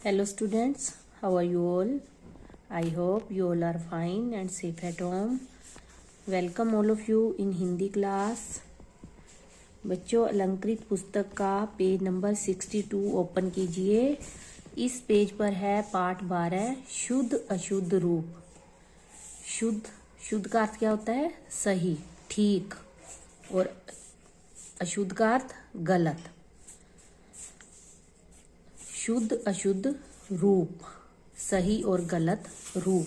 Hello students, how are you all? I hope you all are fine and safe at home. Welcome all of you in Hindi class. बच्चों, अलंकृत पुस्तक का page number 62 open कीजिए. इस page पर है पाठ 12 शुद्ध अशुद्ध रूप. शुद्ध का अर्थ क्या होता है? सही, ठीक, और अशुद्ध का अर्थ गलत. शुद्ध अशुद्ध रूप, सही और गलत रूप.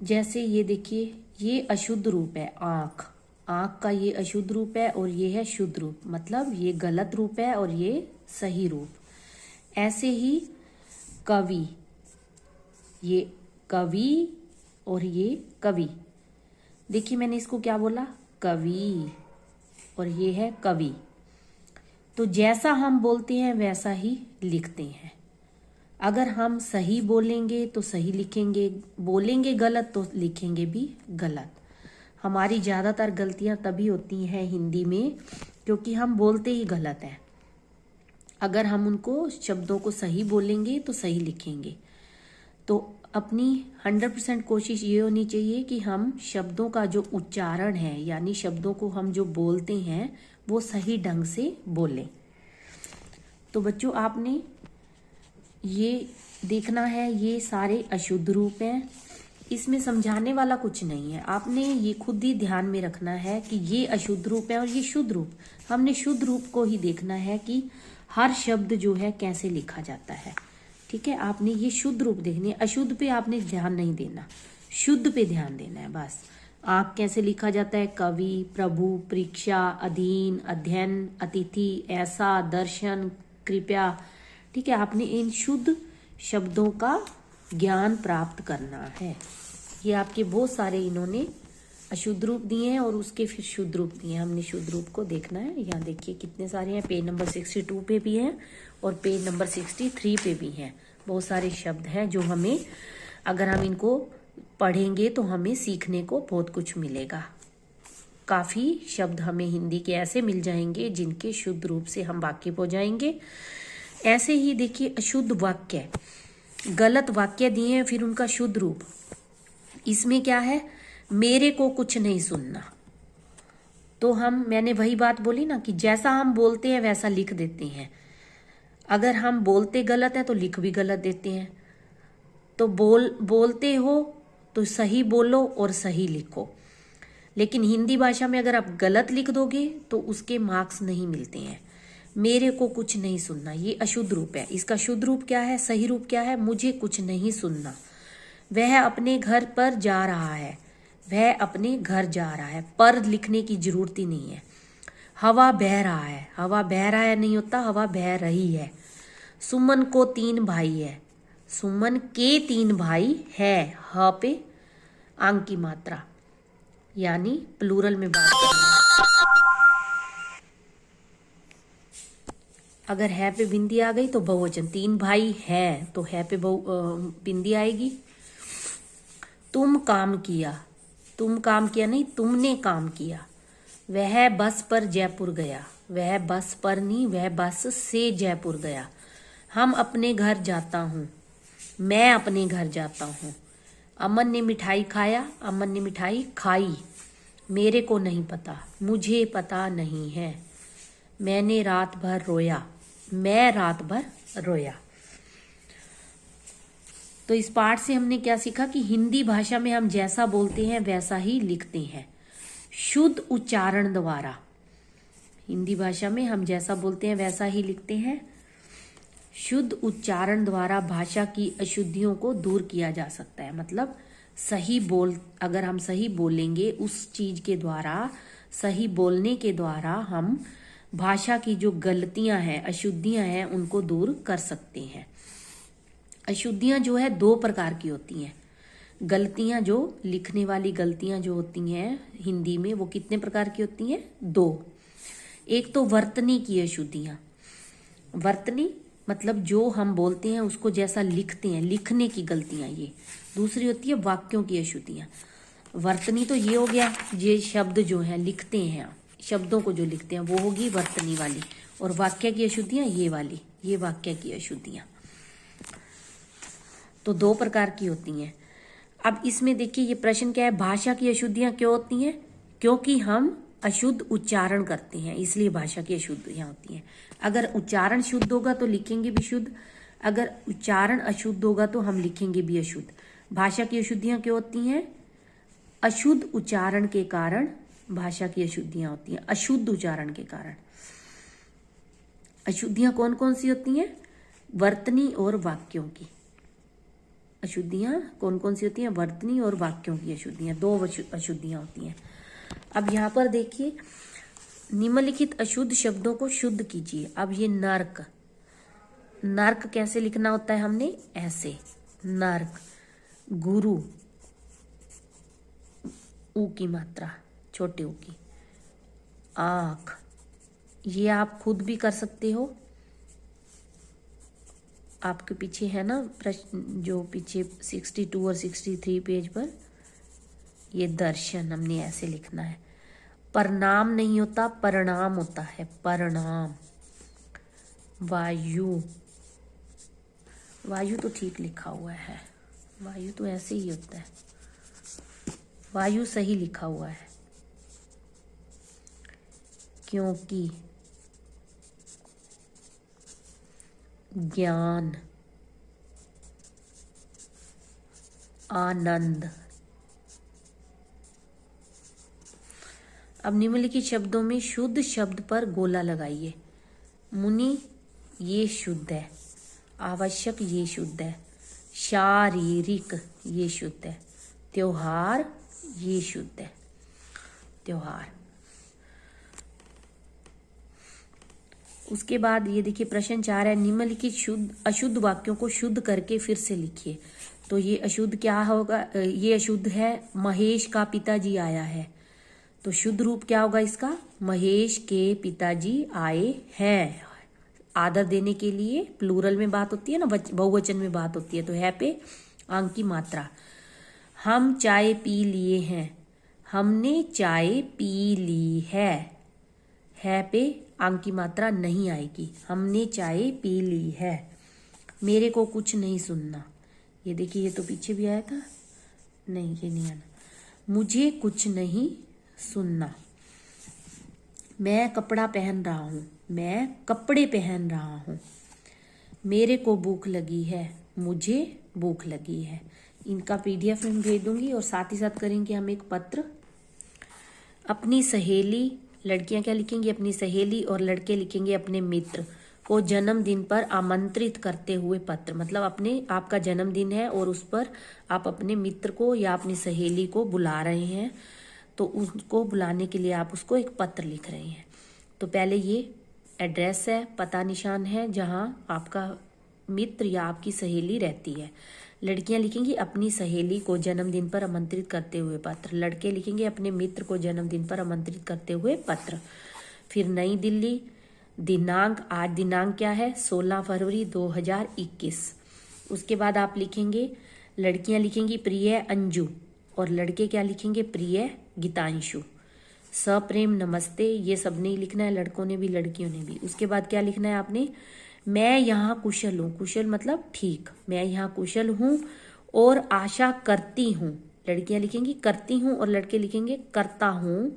जैसे ये देखिए, ये अशुद्ध रूप है आँख. आँख का ये अशुद्ध रूप है और ये है शुद्ध रूप, मतलब ये गलत रूप है और ये सही रूप. ऐसे ही कवि, ये कवि और ये कवि. देखिए मैंने इसको क्या बोला? कवि. और ये है कवि. तो जैसा हम बोलते हैं वैसा ही लिखते हैं. अगर हम सही बोलेंगे तो सही लिखेंगे, बोलेंगे गलत तो लिखेंगे भी गलत. हमारी ज़्यादातर गलतियां तभी होती हैं हिंदी में क्योंकि हम बोलते ही गलत हैं. अगर हम उनको शब्दों को सही बोलेंगे तो सही लिखेंगे. तो अपनी 100% कोशिश ये होनी चाहिए कि हम शब्दों का जो उच्चारण है, यानी शब्दों को हम जो बोलते हैं वो सही ढंग से बोलें. तो बच्चों, आपने ये देखना है, ये सारे अशुद्ध रूप हैं. इसमें समझाने वाला कुछ नहीं है. आपने ये खुद ही ध्यान में रखना है कि ये अशुद्ध रूप है और ये शुद्ध रूप. हमने शुद्ध रूप को ही देखना है कि हर शब्द जो है कैसे लिखा जाता है. ठीक है, आपने ये शुद्ध रूप देखनी है. अशुद्ध पे आपने ध्यान नहीं देना, शुद्ध पे ध्यान देना है बस. आँख कैसे लिखा जाता है? कवि, प्रभु, परीक्षा, अधीन, अध्ययन, अतिथि, ऐसा, दर्शन, कृपया. ठीक है, आपने इन शुद्ध शब्दों का ज्ञान प्राप्त करना है. ये आपके बहुत सारे इन्होंने अशुद्ध रूप दिए हैं और उसके फिर शुद्ध रूप दिए हैं. हमने शुद्ध रूप को देखना है. यहाँ देखिए कितने सारे हैं. पेज नंबर 62 पे भी हैं और पेज नंबर 63 पे भी हैं. बहुत सारे शब्द हैं जो हमें, अगर हम इनको पढ़ेंगे तो हमें सीखने को बहुत कुछ मिलेगा. काफ़ी शब्द हमें हिंदी के ऐसे मिल जाएंगे जिनके शुद्ध रूप से हम वाकिफ हो जाएंगे. ऐसे ही देखिए अशुद्ध वाक्य, गलत वाक्य दिए हैं, फिर उनका शुद्ध रूप. इसमें क्या है? मेरे को कुछ नहीं सुनना. तो मैंने वही बात बोली ना कि जैसा हम बोलते हैं वैसा लिख देते हैं. अगर हम बोलते गलत है तो लिख भी गलत देते हैं. तो बोलते हो तो सही बोलो और सही लिखो. लेकिन हिंदी भाषा में अगर आप गलत लिख दोगे तो उसके मार्क्स नहीं मिलते हैं. मेरे को कुछ नहीं सुनना, ये अशुद्ध रूप है. इसका शुद्ध रूप क्या है? सही रूप क्या है? मुझे कुछ नहीं सुनना. वह अपने घर पर जा रहा है. वह अपने घर जा रहा है. पर लिखने की जरूरत ही नहीं है. हवा बह रहा है. हवा बह रहा है नहीं होता, हवा बह रही है. सुमन को 3 भाई है. सुमन के 3 भाई है. ह पे आंग की मात्रा, यानी प्लूरल में बात करना. अगर है पे बिंदी आ गई तो बहुवचन. 3 भाई है तो है पे बिंदी आएगी. तुम काम किया. तुम काम किया नहीं, तुमने काम किया. वह बस पर जयपुर गया. वह बस पर नहीं, वह बस से जयपुर गया. हम अपने घर जाता हूँ. मैं अपने घर जाता हूँ. अमन ने मिठाई खाया. अमन ने मिठाई खाई. मेरे को नहीं पता. मुझे पता नहीं है. मैंने रात भर रोया. मैं रात भर रोया. तो इस पाठ से हमने क्या सीखा कि हिंदी भाषा में हम जैसा बोलते हैं वैसा ही लिखते हैं, शुद्ध उच्चारण द्वारा. हिंदी भाषा में हम जैसा बोलते हैं वैसा ही लिखते हैं. शुद्ध उच्चारण द्वारा भाषा की अशुद्धियों को दूर किया जा सकता है. मतलब अगर हम सही बोलेंगे, उस चीज के द्वारा, सही बोलने के द्वारा हम भाषा की जो गलतियां हैं, अशुद्धियां हैं, उनको दूर कर सकते हैं. अशुद्धियां जो है 2 प्रकार की होती हैं. गलतियां, जो लिखने वाली गलतियां जो होती हैं हिंदी में, वो कितने प्रकार की होती हैं? 2. एक तो वर्तनी की अशुद्धियां. वर्तनी मतलब जो हम बोलते हैं उसको जैसा लिखते हैं, लिखने की गलतियां ये. दूसरी होती है वाक्यों की अशुद्धियां. वर्तनी तो ये हो गया, ये शब्द जो है लिखते हैं, शब्दों को जो लिखते हैं वो होगी वर्तनी वाली. और वाक्य की अशुद्धियां ये वाली, ये वाक्य की अशुद्धियां। तो 2 प्रकार की होती हैं। अब इसमें देखिए ये प्रश्न क्या है, भाषा की अशुद्धियां क्यों होती हैं? क्योंकि हम अशुद्ध उच्चारण करते हैं, इसलिए भाषा की अशुद्धियां होती हैं। अगर उच्चारण शुद्ध होगा तो लिखेंगे भी शुद्ध, अगर उच्चारण अशुद्ध होगा तो हम लिखेंगे भी अशुद्ध। भाषा की अशुद्धियां क्यों होती हैं? अशुद्ध उच्चारण के कारण भाषा की अशुद्धियां होती हैं, अशुद्ध उच्चारण के कारण। अशुद्धियां कौन कौन सी होती हैं? वर्तनी और वाक्यों की अशुद्धियां कौन कौन सी होती हैं? वर्तनी और वाक्यों की अशुद्धियां, 2 अशुद्धियां होती हैं। अब यहाँ पर देखिए, निम्नलिखित अशुद्ध शब्दों को शुद्ध कीजिए। अब ये नर्क, नर्क कैसे लिखना होता है? हमने ऐसे, नर्क। गुरु, ऊ की मात्रा छोटे ऊ की। आंख, ये आप खुद भी कर सकते हो, आपके पीछे है ना प्रश्न, जो पीछे 62 और 63 पेज पर, ये दर्शन हमने ऐसे लिखना है। परिणाम नहीं होता, परिणाम होता है, परिणाम। वायु, वायु तो ठीक लिखा हुआ है, वायु तो ऐसे ही होता है, वायु सही लिखा हुआ है। क्योंकि, ज्ञान, आनंद। अब निम्नलिखित शब्दों में शुद्ध शब्द पर गोला लगाइए। मुनि, ये शुद्ध है। आवश्यक, ये शुद्ध है। शारीरिक, ये शुद्ध है। त्योहार, ये शुद्ध है, त्योहार। उसके बाद ये देखिए प्रश्न 4 है, निम्नलिखित शुद्ध अशुद्ध वाक्यों को शुद्ध करके फिर से लिखिए। तो ये अशुद्ध क्या होगा? ये अशुद्ध है, महेश का पिताजी आया है। तो शुद्ध रूप क्या होगा इसका? महेश के पिताजी आए हैं। आदर देने के लिए प्लूरल में बात होती है ना, बहुवचन में बात होती है, तो है पे आंक की मात्रा। हम चाय पी लिए हैं, हमने चाय पी ली है पे आंक की मात्रा नहीं आएगी, हमने चाय पी ली है। मेरे को कुछ नहीं सुनना, ये देखिए ये तो पीछे भी आया था, नहीं ये नहीं आना। मुझे कुछ नहीं सुनना। मैं कपड़ा पहन रहा हूँ, मैं कपड़े पहन रहा हूँ। मेरे को भूख लगी है, मुझे भूख लगी है। इनका PDF में भेज दूंगी और साथ ही साथ करेंगे हम एक पत्र। अपनी सहेली, लड़कियां क्या लिखेंगी? अपनी सहेली, और लड़के लिखेंगे अपने मित्र को जन्मदिन पर आमंत्रित करते हुए पत्र। मतलब अपने, आपका जन्मदिन है और उस पर आप अपने मित्र को या अपनी सहेली को बुला रहे हैं, तो उसको बुलाने के लिए आप उसको एक पत्र लिख रहे हैं। तो पहले ये एड्रेस है, पता निशान है जहाँ आपका मित्र या आपकी सहेली रहती है। लड़कियां लिखेंगी अपनी सहेली को जन्मदिन पर आमंत्रित करते हुए पत्र। लड़के लिखेंगे अपने मित्र को जन्मदिन पर आमंत्रित करते हुए पत्र। फिर नई दिल्ली, दिनांक, आज दिनांक क्या है? 16 फरवरी 2021। उसके बाद आप लिखेंगे, लड़कियां लिखेंगी प्रिय अंजू और लड़के क्या लिखेंगे? प्रिय गीतांशु। सप्रेम नमस्ते, ये सब नहीं लिखना है, लड़कों ने भी लड़कियों ने भी। उसके बाद क्या लिखना है आपने? मैं यहाँ कुशल हूँ, कुशल मतलब ठीक, मैं यहाँ कुशल हूँ और आशा करती हूँ। लड़कियां लिखेंगी करती हूँ और लड़के लिखेंगे करता हूँ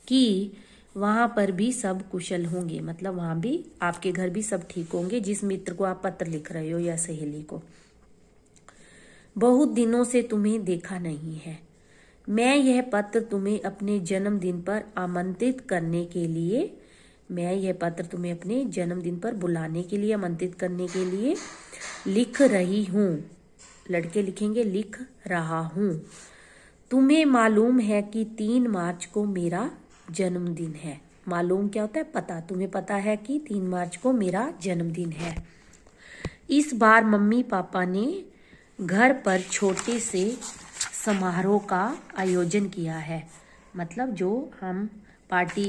कि वहां पर भी सब कुशल होंगे, मतलब वहां भी आपके घर भी सब ठीक होंगे, जिस मित्र को आप पत्र लिख रहे हो या सहेली को। बहुत दिनों से तुम्हें देखा नहीं है, मैं यह पत्र तुम्हें अपने जन्मदिन पर आमंत्रित करने के लिए, मैं यह पत्र तुम्हें अपने जन्मदिन पर बुलाने के लिए, आमंत्रित करने के लिए लिख रही हूँ। लड़के लिखेंगे लिख रहा हूँ। तुम्हें मालूम है कि 3 मार्च को मेरा जन्मदिन है। मालूम क्या होता है? पता। तुम्हें पता है कि 3 मार्च को मेरा जन्मदिन है। इस बार मम्मी पापा ने घर पर छोटे से समारोह का आयोजन किया है। मतलब जो हम पार्टी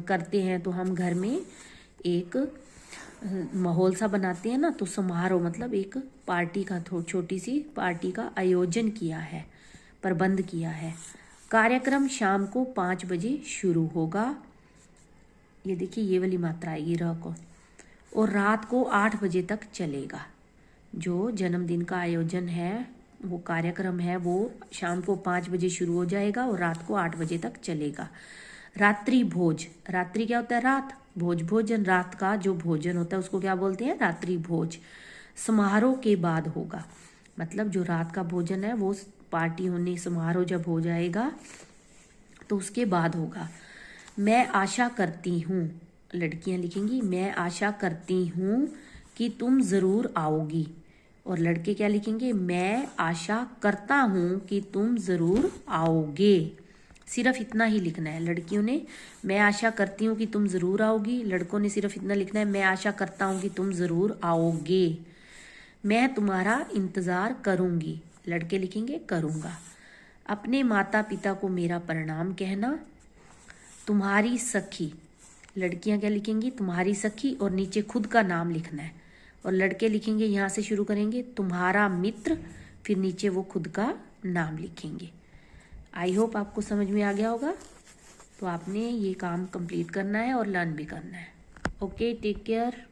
करते हैं तो हम घर में एक माहौल सा बनाते हैं ना, तो समारोह मतलब एक पार्टी का, छोटी सी पार्टी का आयोजन किया है, प्रबंध किया है। कार्यक्रम शाम को 5 बजे शुरू होगा। ये देखिए ये वाली मात्रा आएगी र को। और रात को 8 बजे तक चलेगा। जो जन्मदिन का आयोजन है, वो कार्यक्रम है, वो शाम को 5 बजे शुरू हो जाएगा और रात को 8 बजे तक चलेगा। रात्रि भोज, रात्रि क्या होता है? रात, भोज भोजन, रात का जो भोजन होता है उसको क्या बोलते हैं? रात्रि भोज। समारोह के बाद होगा, मतलब जो रात का भोजन है वो पार्टी होने, समारोह जब हो जाएगा तो उसके बाद होगा। मैं आशा करती हूँ, लड़कियां लिखेंगी मैं आशा करती हूँ कि तुम जरूर आओगी, और लड़के क्या लिखेंगे? मैं आशा करता हूँ कि तुम जरूर आओगे। सिर्फ इतना ही लिखना है। लड़कियों ने मैं आशा करती हूँ कि तुम जरूर आओगी, लड़कों ने सिर्फ इतना लिखना है मैं आशा करता हूँ कि तुम जरूर आओगे। मैं तुम्हारा इंतजार करूंगी, लड़के लिखेंगे करूंगा। अपने माता पिता को मेरा प्रणाम कहना। तुम्हारी सखी, लड़कियां क्या लिखेंगी? तुम्हारी सखी, और नीचे खुद का नाम लिखना है। और लड़के लिखेंगे, यहाँ से शुरू करेंगे, तुम्हारा मित्र, फिर नीचे वो खुद का नाम लिखेंगे। आई होप आपको समझ में आ गया होगा। तो आपने ये काम कंप्लीट करना है और लर्न भी करना है। Okay, take care.